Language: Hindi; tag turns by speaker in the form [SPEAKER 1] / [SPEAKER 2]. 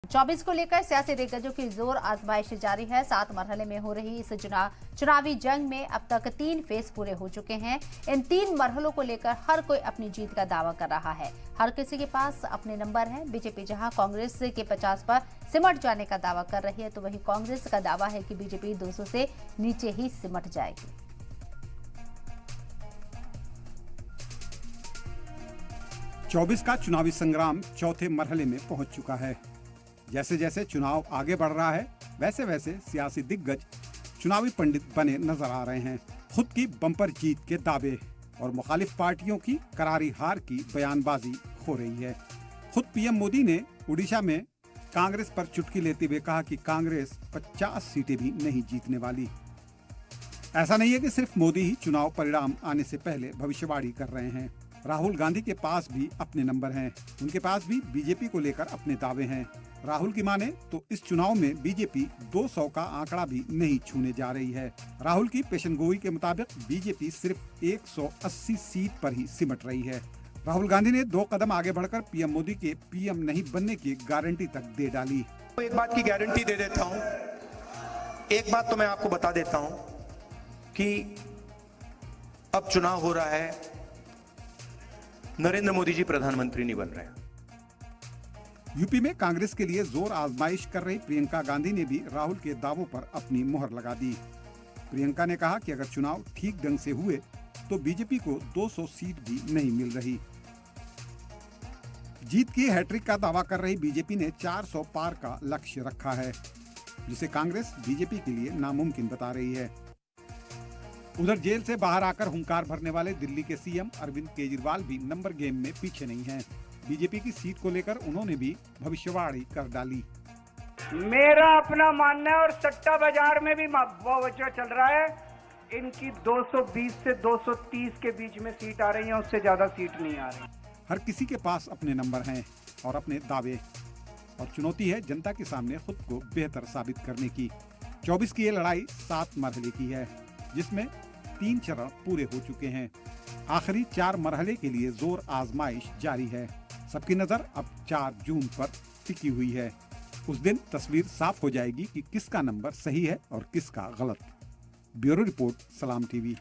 [SPEAKER 1] 24 को लेकर सियासी दिग्गजों की जोर आजमाइश जारी है। 7 मरहले में हो रही इस चुनावी जंग में अब तक 3 फेज पूरे हो चुके हैं। इन 3 मरहलों को लेकर हर कोई अपनी जीत का दावा कर रहा है। हर किसी के पास अपने नंबर हैं। बीजेपी जहां कांग्रेस के 50 पर सिमट जाने का दावा कर रही है, तो वहीं कांग्रेस का दावा है कि बीजेपी 200 से नीचे ही सिमट जाएगी।
[SPEAKER 2] 24 का चुनावी संग्राम चौथे मरहले में पहुंच चुका है। जैसे जैसे चुनाव आगे बढ़ रहा है, वैसे वैसे सियासी दिग्गज चुनावी पंडित बने नजर आ रहे हैं। खुद की बम्पर जीत के दावे और मुखालिफ पार्टियों की करारी हार की बयानबाजी हो रही है। खुद पीएम मोदी ने उड़ीसा में कांग्रेस पर चुटकी लेते हुए कहा कि कांग्रेस 50 सीटें भी नहीं जीतने वाली। ऐसा नहीं है कि सिर्फ मोदी ही चुनाव परिणाम आने से पहले भविष्यवाणी कर रहे हैं। राहुल गांधी के पास भी अपने नंबर हैं। उनके पास भी बीजेपी को लेकर अपने दावे हैं। राहुल की माने तो इस चुनाव में बीजेपी 200 का आंकड़ा भी नहीं छूने जा रही है। राहुल की पेशनगोई के मुताबिक बीजेपी सिर्फ 180 सीट पर ही सिमट रही है। राहुल गांधी ने 2 कदम आगे बढ़कर पीएम मोदी के पीएम नहीं बनने की गारंटी तक दे डाली।
[SPEAKER 3] एक बात की गारंटी दे देता हूं, एक बात तो मैं आपको बता देता हूं कि अब चुनाव हो रहा है, नरेंद्र मोदी जी प्रधानमंत्री नहीं बन रहे हैं।
[SPEAKER 2] यूपी में कांग्रेस के लिए जोर आजमाइश कर रही प्रियंका गांधी ने भी राहुल के दावों पर अपनी मुहर लगा दी। प्रियंका ने कहा कि अगर चुनाव ठीक ढंग से हुए तो बीजेपी को 200 सीट भी नहीं मिल रही। जीत की हैट्रिक का दावा कर रही बीजेपी ने 400 पार का लक्ष्य रखा है, जिसे कांग्रेस बीजेपी के लिए नामुमकिन बता रही है। उधर जेल से बाहर आकर हुंकार भरने वाले दिल्ली के सीएम अरविंद केजरीवाल भी नंबर गेम में पीछे नहीं हैं। बीजेपी की सीट को लेकर उन्होंने भी भविष्यवाणी कर डाली।
[SPEAKER 4] मेरा अपना मानना है और सट्टा बाजार में भी वजह चल रहा है, इनकी 220 से 230 के बीच में सीट आ रही है, उससे ज्यादा सीट नहीं आ रही।
[SPEAKER 2] हर किसी के पास अपने नंबर हैं और अपने दावे, और चुनौती है जनता के सामने खुद को बेहतर साबित करने की। 24 की ये लड़ाई 7 मरहले की है, जिसमें 3 चरण पूरे हो चुके हैं। आखिरी 4 मरहले के लिए जोर आजमाइश जारी है। सबकी नजर अब 4 जून पर टिकी हुई है। उस दिन तस्वीर साफ हो जाएगी कि किसका नंबर सही है और किसका गलत। ब्यूरो रिपोर्ट, सलाम टीवी।